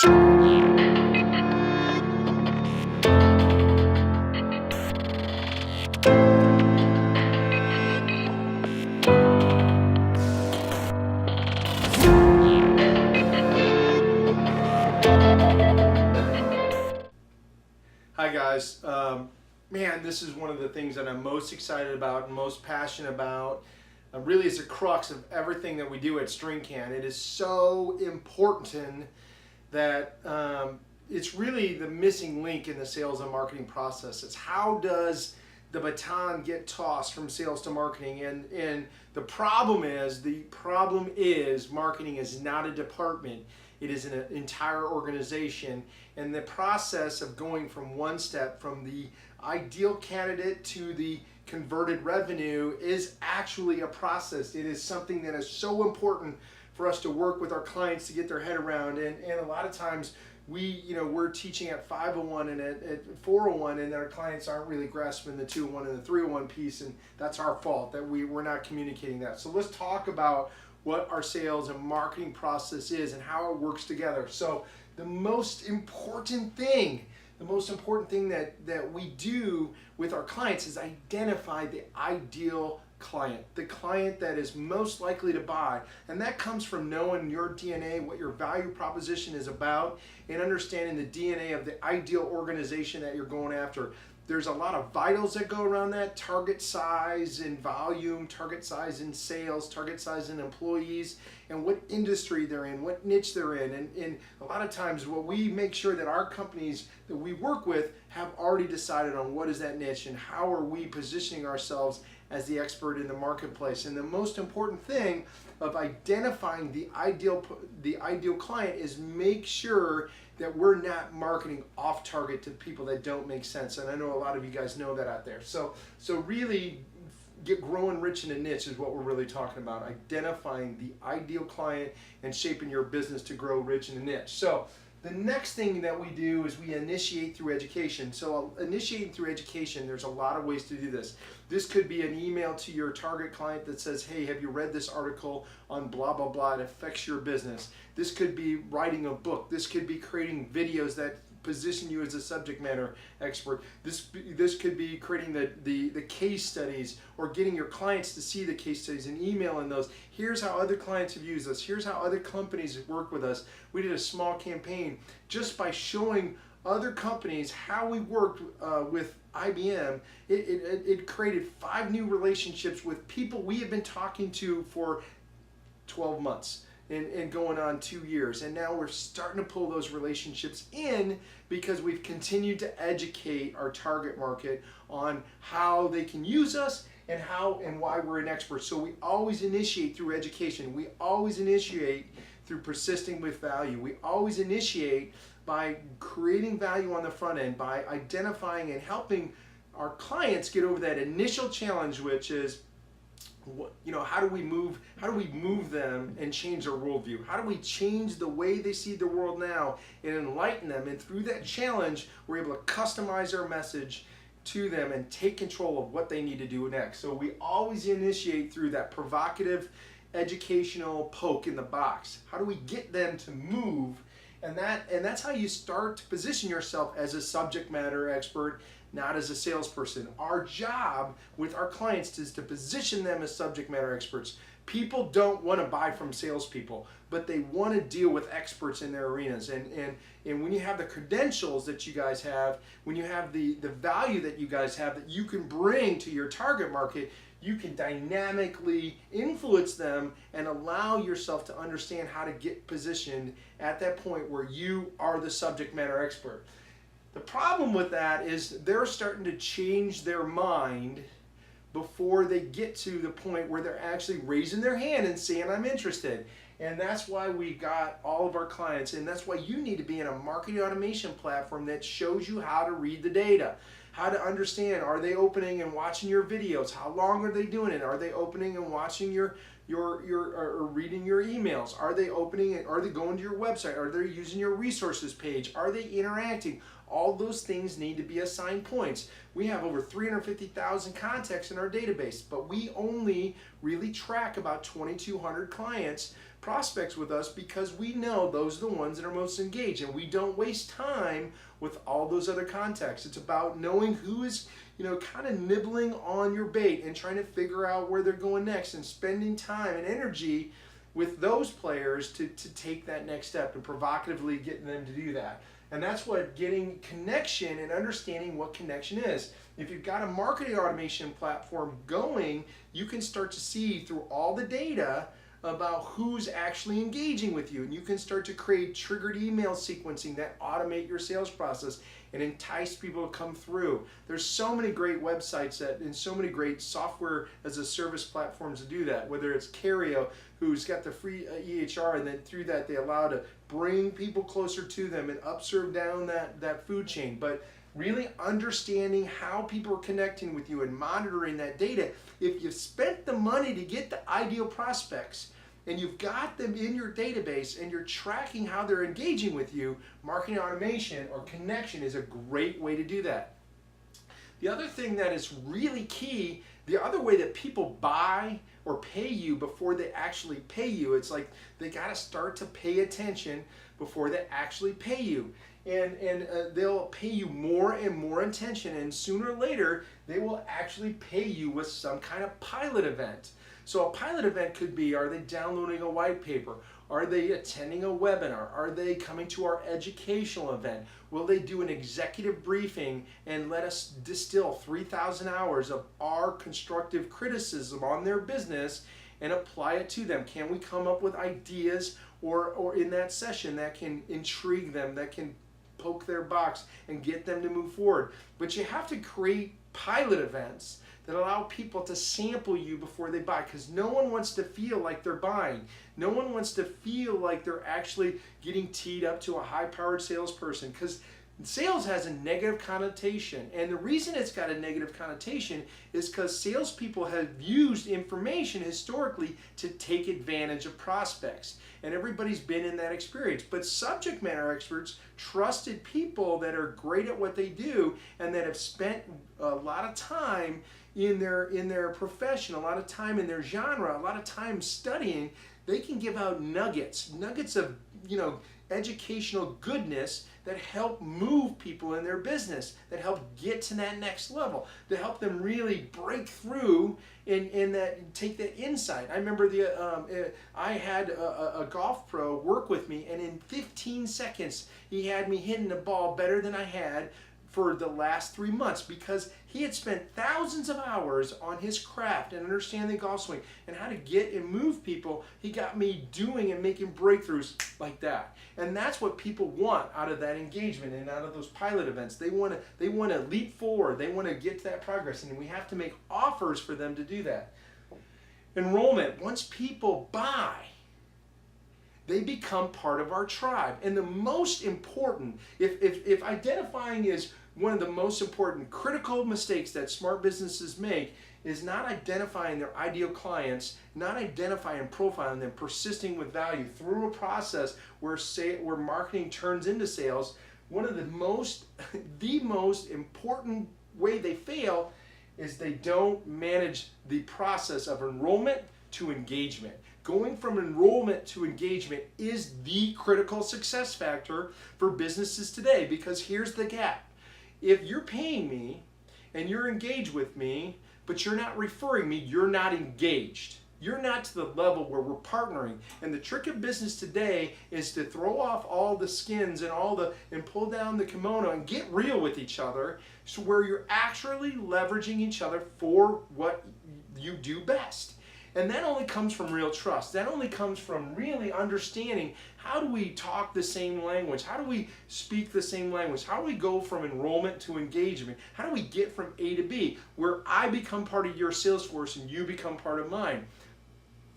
Hi guys, man, this is one of the things that I'm most excited about and most passionate about. Really is the crux of everything that we do at StringCan. It is so important that it's really the missing link in the sales and marketing process. It's how does the baton get tossed from sales to marketing, and the problem is marketing is not a department. It is an entire organization, and the process of going from one step from the ideal candidate to the converted revenue is actually a process. It is something that is so important for us to work with our clients to get their head around, and a lot of times we're teaching at 501 and at 401, and our clients aren't really grasping the 201 and the 301 piece, and that's our fault that we're not communicating that. So let's talk about what our sales and marketing process is and how it works together. So the most important thing that we do with our clients is identify the ideal client, the client that is most likely to buy. And that comes from knowing your DNA, what your value proposition is about, and understanding the DNA of the ideal organization that you're going after. There's a lot of vitals that go around that: target size and volume, target size in sales, target size in employees, and what industry they're in, what niche they're in. And a lot of times what we make sure that our companies that we work with have already decided on what is that niche and how are we positioning ourselves as the expert in the marketplace. And the most important thing of identifying the ideal client is make sure that we're not marketing off target to people that don't make sense. And I know a lot of you guys know that out there. So really growing rich in a niche is what we're really talking about, identifying the ideal client and shaping your business to grow rich in a niche. So the next thing that we do is we initiate through education. So initiating through education, there's a lot of ways to do this. This could be an email to your target client that says, hey, have you read this article on blah, blah, blah? It affects your business. This could be writing a book. This could be creating videos that position you as a subject matter expert. This could be creating the case studies, or getting your clients to see the case studies and emailing those. Here's how other clients have used us. Here's how other companies have worked with us. We did a small campaign just by showing other companies how we worked with IBM. It created 5 new relationships with people we have been talking to for 12 months. And going on 2 years, and now we're starting to pull those relationships in because we've continued to educate our target market on how they can use us and how and why we're an expert. So we always initiate through education. We always initiate through persisting with value. We always initiate by creating value on the front end, by identifying and helping our clients get over that initial challenge, which is, how do we move them and change their worldview? How do we change the way they see the world now and enlighten them? And through that challenge, we're able to customize our message to them and take control of what they need to do next. So we always initiate through that provocative, educational poke in the box. How do we get them to move? And that's how you start to position yourself as a subject matter expert, not as a salesperson. Our job with our clients is to position them as subject matter experts. People don't want to buy from salespeople, but they want to deal with experts in their arenas. And when you have the credentials that you guys have, when you have the value that you guys have that you can bring to your target market, you can dynamically influence them and allow yourself to understand how to get positioned at that point where you are the subject matter expert. The problem with that is they're starting to change their mind before they get to the point where they're actually raising their hand and saying, I'm interested. And that's why we got all of our clients, and that's why you need to be in a marketing automation platform that shows you how to read the data, how to understand, are they opening and watching your videos? How long are they doing it? Are they opening and watching or reading your emails? Are they opening it? Are they going to your website? Are they using your resources page? Are they interacting? All those things need to be assigned points. We have over 350,000 contacts in our database, but we only really track about 2,200 clients prospects with us because we know those are the ones that are most engaged, and we don't waste time with all those other contacts. It's about knowing who is, kind of nibbling on your bait and trying to figure out where they're going next, and spending time and energy with those players to take that next step and provocatively getting them to do that. And that's what getting connection and understanding what connection is. If you've got a marketing automation platform going, you can start to see through all the data about who's actually engaging with you. And you can start to create triggered email sequencing that automate your sales process and entice people to come through. There's so many great websites and so many great software as a service platforms to do that, whether it's Cario, who's got the free EHR, and then through that they allow to bring people closer to them and upserve down that food chain. But really understanding how people are connecting with you and monitoring that data. If you've spent the money to get the ideal prospects and you've got them in your database and you're tracking how they're engaging with you, marketing automation or connection is a great way to do that. The other thing that is really key, the other way that people buy or pay you before they actually pay you, it's like they got to start to pay attention before they actually pay you. And they'll pay you more and more attention, and sooner or later they will actually pay you with some kind of pilot event. So a pilot event could be, are they downloading a white paper? Are they attending a webinar? Are they coming to our educational event? Will they do an executive briefing and let us distill 3,000 hours of our constructive criticism on their business and apply it to them? Can we come up with ideas or in that session that can intrigue them, that can poke their box and get them to move forward? But you have to create pilot events that allow people to sample you before they buy, because no one wants to feel like they're buying. No one wants to feel like they're actually getting teed up to a high-powered salesperson, because sales has a negative connotation, and the reason it's got a negative connotation is because salespeople have used information historically to take advantage of prospects, and everybody's been in that experience. But subject matter experts, trusted people that are great at what they do and that have spent a lot of time in their profession, a lot of time in their genre, a lot of time studying, they can give out nuggets of educational goodness that help move people in their business, that help get to that next level, that help them really break through in that, take that insight. I remember I had a golf pro work with me, and in 15 seconds he had me hitting the ball better than I had for the last 3 months, because he had spent thousands of hours on his craft and understanding the golf swing and how to get and move people. He got me doing and making breakthroughs like that. And that's what people want out of that engagement and out of those pilot events. They want to leap forward. They want to get to that progress, and we have to make offers for them to do that. Enrollment, once people buy, they become part of our tribe. And the most important, if identifying is one of the most important critical mistakes that smart businesses make, is not identifying their ideal clients, not identifying and profiling them, persisting with value through a process where marketing turns into sales. One of the most important way they fail is they don't manage the process of enrollment to engagement. Going from enrollment to engagement is the critical success factor for businesses today, because here's the gap. If you're paying me and you're engaged with me, but you're not referring me, you're not engaged. You're not to the level where we're partnering. And the trick of business today is to throw off all the skins and pull down the kimono and get real with each other, so where you're actually leveraging each other for what you do best. And that only comes from real trust. That only comes from really understanding, how do we talk the same language? How do we speak the same language? How do we go from enrollment to engagement? How do we get from A to B, where I become part of your sales force and you become part of mine?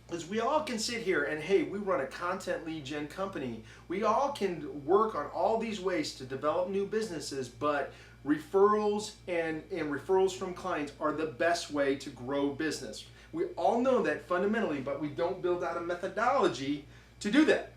Because we all can sit here and, hey, we run a content lead gen company. We all can work on all these ways to develop new businesses, but referrals and referrals from clients are the best way to grow business. We all know that fundamentally, but we don't build out a methodology to do that.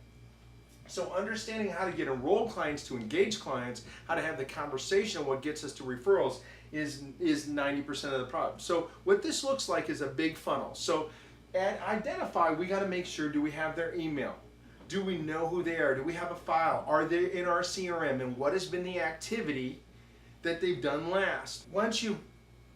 So understanding how to get enrolled clients to engage clients, how to have the conversation of what gets us to referrals is 90% of the problem. So what this looks like is a big funnel. So And identify, we got to make sure, do we have their email? Do we know who they are? Do we have a file? Are they in our CRM? And what has been the activity that they've done last? Once you've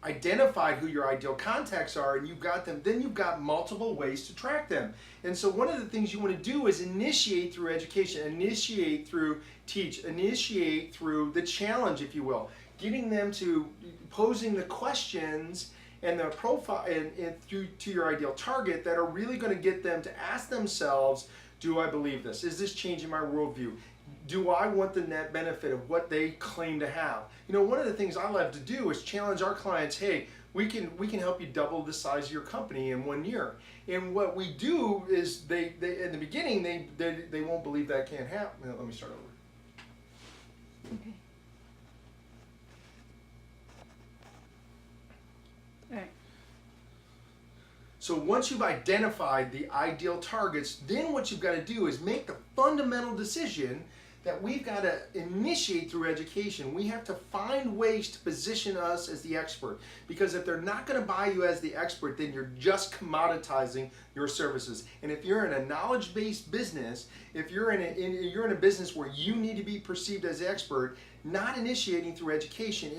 identified who your ideal contacts are and you've got them, then you've got multiple ways to track them. And so one of the things you want to do is initiate through education, initiate through teach, initiate through the challenge, if you will. Getting them to posing the questions and the profile and through to your ideal target that are really going to get them to ask themselves, do I believe this? Is this changing my worldview? Do I want the net benefit of what they claim to have? You know, one of the things I love to do is challenge our clients, hey, we can help you double the size of your company in 1 year. And what we do is they in the beginning they won't believe that can't happen. Let me start over. Okay. All right. So once you've identified the ideal targets, then what you've got to do is make the fundamental decision that we've got to initiate through education. We have to find ways to position us as the expert, because if they're not going to buy you as the expert, then you're just commoditizing your services. And if you're in a knowledge-based business, if you're in a business where you need to be perceived as the expert, not initiating through education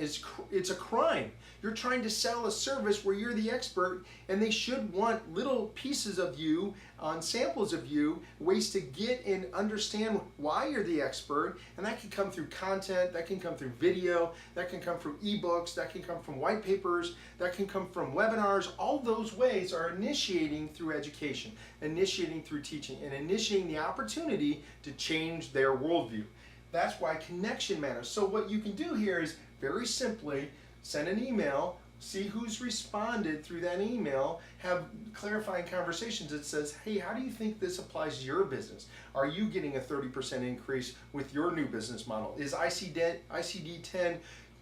it's a crime. You're trying to sell a service where you're the expert, and they should want little pieces of you, on samples of you, ways to get and understand why you're the expert. And that can come through content, that can come through video, that can come from ebooks, that can come from white papers, that can come from webinars. All those ways are initiating through education, initiating through teaching, and initiating the opportunity to change their worldview. That's why connection matters. So what you can do here is very simply send an email, see who's responded through that email, have clarifying conversations that says, hey, how do you think this applies to your business? Are you getting a 30% increase with your new business model? Is ICD-10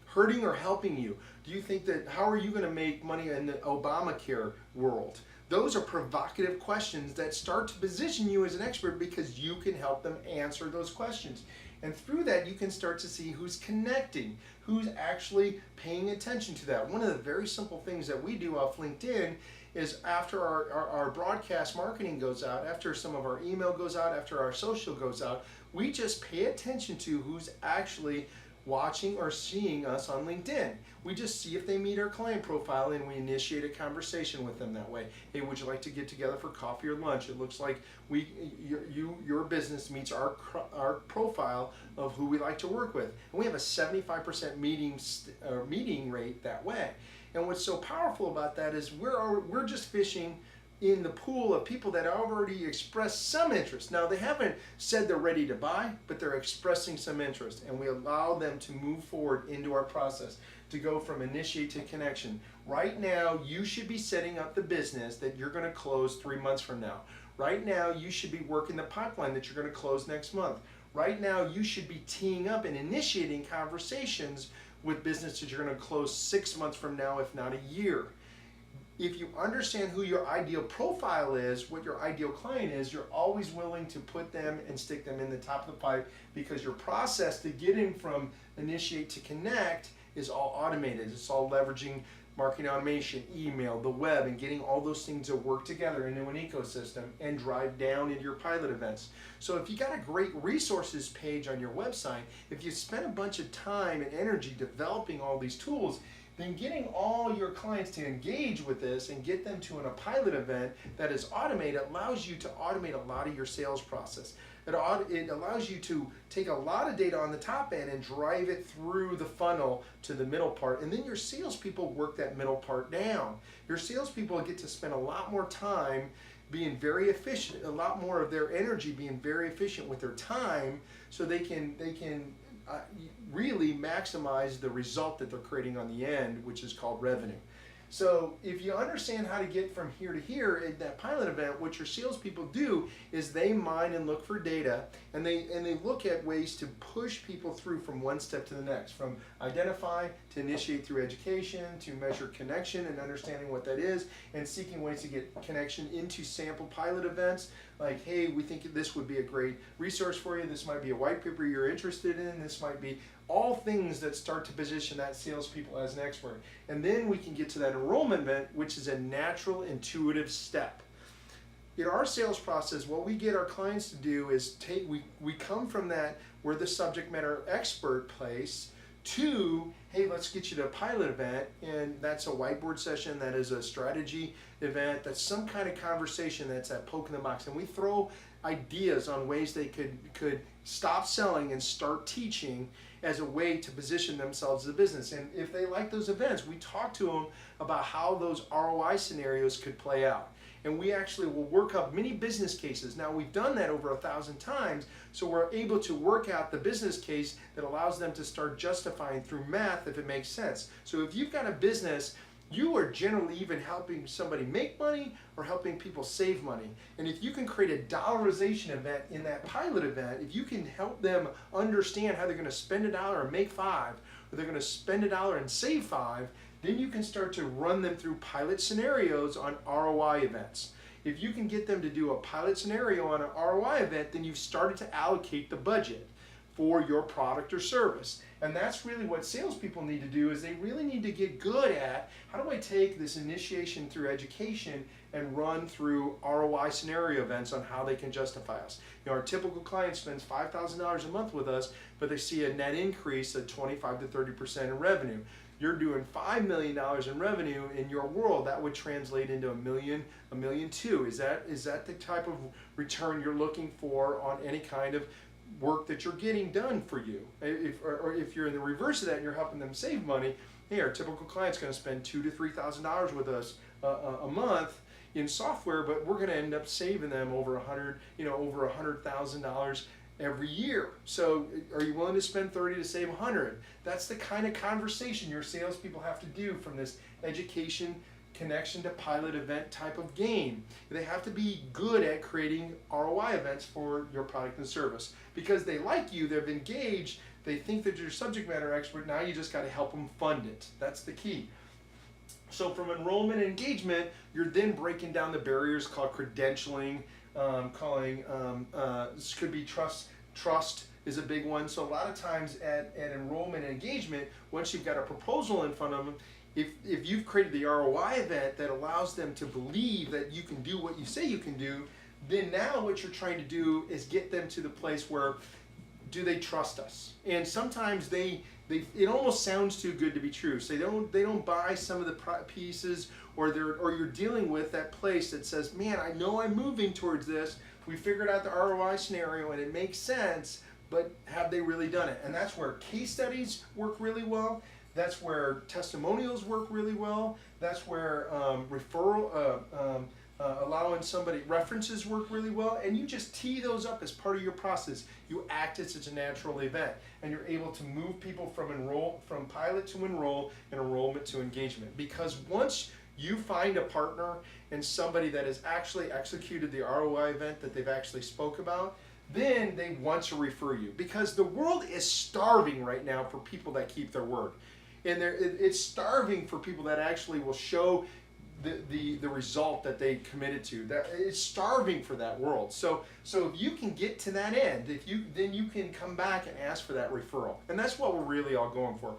hurting or helping you? Do you think that, how are you going to make money in the Obamacare world? Those are provocative questions that start to position you as an expert, because you can help them answer those questions. And through that, you can start to see who's connecting, who's actually paying attention to that. One of the very simple things that we do off LinkedIn is after our broadcast marketing goes out, after some of our email goes out, after our social goes out, we just pay attention to who's actually watching or seeing us on LinkedIn. We just see if they meet our client profile, and we initiate a conversation with them that way. Hey, would you like to get together for coffee or lunch? It looks like your business meets our profile of who we like to work with. And we have a 75% meeting rate that way. And what's so powerful about that is we're just fishing in the pool of people that already expressed some interest. Now, they haven't said they're ready to buy, but they're expressing some interest, and we allow them to move forward into our process, to go from initiate to connection. Right now, you should be setting up the business that you're going to close 3 months from now. Right now, you should be working the pipeline that you're going to close next month. Right now, you should be teeing up and initiating conversations with businesses you're going to close 6 months from now, if not a year. If you understand who your ideal profile is, what your ideal client is, you're always willing to put them and stick them in the top of the pipe, because your process to get in from initiate to connect is all automated. It's all leveraging marketing automation, email, the web, and getting all those things to work together into an ecosystem and drive down into your pilot events. So if you got a great resources page on your website, if you spend a bunch of time and energy developing all these tools, then getting all your clients to engage with this and get them to a pilot event that is automated allows you to automate a lot of your sales process. It allows you to take a lot of data on the top end and drive it through the funnel to the middle part, and then your salespeople work that middle part down. Your salespeople get to spend a lot more time being very efficient, a lot more of their energy being very efficient with their time, so they can really maximize the result that they're creating on the end, which is called revenue. So if you understand how to get from here to here in that pilot event, what your salespeople do is they mine and look for data, and they look at ways to push people through from one step to the next, from identify to initiate through education, to measure connection and understanding what that is, and seeking ways to get connection into sample pilot events. Like, hey, we think this would be a great resource for you. This might be a white paper you're interested in. This might be all things that start to position that salespeople as an expert. And then we can get to that enrollment event, which is a natural, intuitive step. in our sales process, what we get our clients to do is we come from that, we're the subject matter expert place, to, hey, let's get you to a pilot event, and that's a whiteboard session, that is a strategy event, that's some kind of conversation, that's that poke in the box, and we throw ideas on ways they could stop selling and start teaching as a way to position themselves as a business. And if they like those events, we talk to them about how those ROI scenarios could play out. And we actually will work up many business cases. Now, we've done that over 1,000 times, so we're able to work out the business case that allows them to start justifying through math if it makes sense. So if you've got a business, you are generally even helping somebody make money or helping people save money. And if you can create a dollarization event in that pilot event, if you can help them understand how they're going to spend $1 and make 5, or they're going to spend $1 and save 5, then you can start to run them through pilot scenarios on ROI events. If you can get them to do a pilot scenario on an ROI event, then you've started to allocate the budget for your product or service. And that's really what salespeople need to do, is they really need to get good at, how do I take this initiation through education and run through ROI scenario events on how they can justify us. You know, our typical client spends $5,000 a month with us, but they see a net increase of 25 to 30% in revenue. You're doing $5 million in revenue in your world, that would translate into $1 million, $1.2 million. Is that the type of return you're looking for on any kind of work that you're getting done for you? Or if you're in the reverse of that and you're helping them save money, hey, our typical client's going to spend $2,000 to $3,000 with us a month in software, but we're going to end up saving them over $100,000 every year. So are you willing to spend 30 to save 100? That's the kind of conversation your salespeople have to do from this education connection to pilot event type of game. They have to be good at creating ROI events for your product and service, because they like you, they've engaged, they think that you're a subject matter expert. Now you just got to help them fund it. That's the key. So from enrollment and engagement, you're then breaking down the barriers called credentialing, this could be trust. Trust is a big one. So a lot of times at enrollment and engagement, once you've got a proposal in front of them, if you've created the ROI event that allows them to believe that you can do what you say you can do, then now what you're trying to do is get them to the place where, do they trust us? And sometimes it almost sounds too good to be true. So they don't buy some of the pieces, or you're dealing with that place that says, man, I know I'm moving towards this. We figured out the ROI scenario and it makes sense, but have they really done it? And that's where case studies work really well. That's where testimonials work really well. That's where allowing somebody references work really well. And you just tee those up as part of your process. You act as such a natural event, and you're able to move people from pilot to enroll, and enrollment to engagement. Because once you find a partner and somebody that has actually executed the ROI event that they've actually spoke about, then they want to refer you, because the world is starving right now for people that keep their word. And it's starving for people that actually will show the result that they committed to. That it's starving for that world. So if you can get to that end, then you can come back and ask for that referral. And that's what we're really all going for.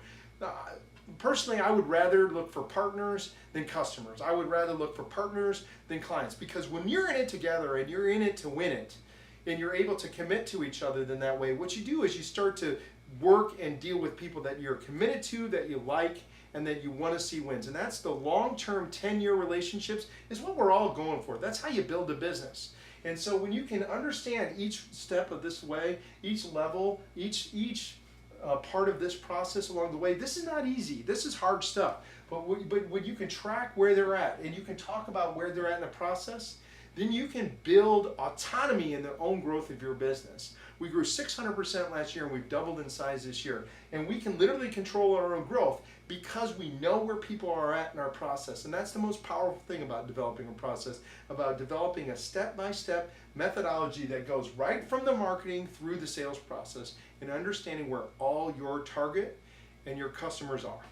Personally, I would rather look for partners than customers. I would rather look for partners than clients, because when you're in it together and you're in it to win it, and you're able to commit to each other then that way, what you do is you start to work and deal with people that you're committed to, that you like, and that you want to see wins. And that's the long-term 10-year relationships is what we're all going for. That's how you build a business. And so when you can understand each step of this way, each level, each part of this process along the way, this is not easy. This is hard stuff. But when you can track where they're at, and you can talk about where they're at in the process, then you can build autonomy in the own growth of your business. We grew 600% last year, and we've doubled in size this year. And we can literally control our own growth because we know where people are at in our process. And that's the most powerful thing about developing a process, about developing a step-by-step methodology that goes right from the marketing through the sales process, and understanding where all your target and your customers are.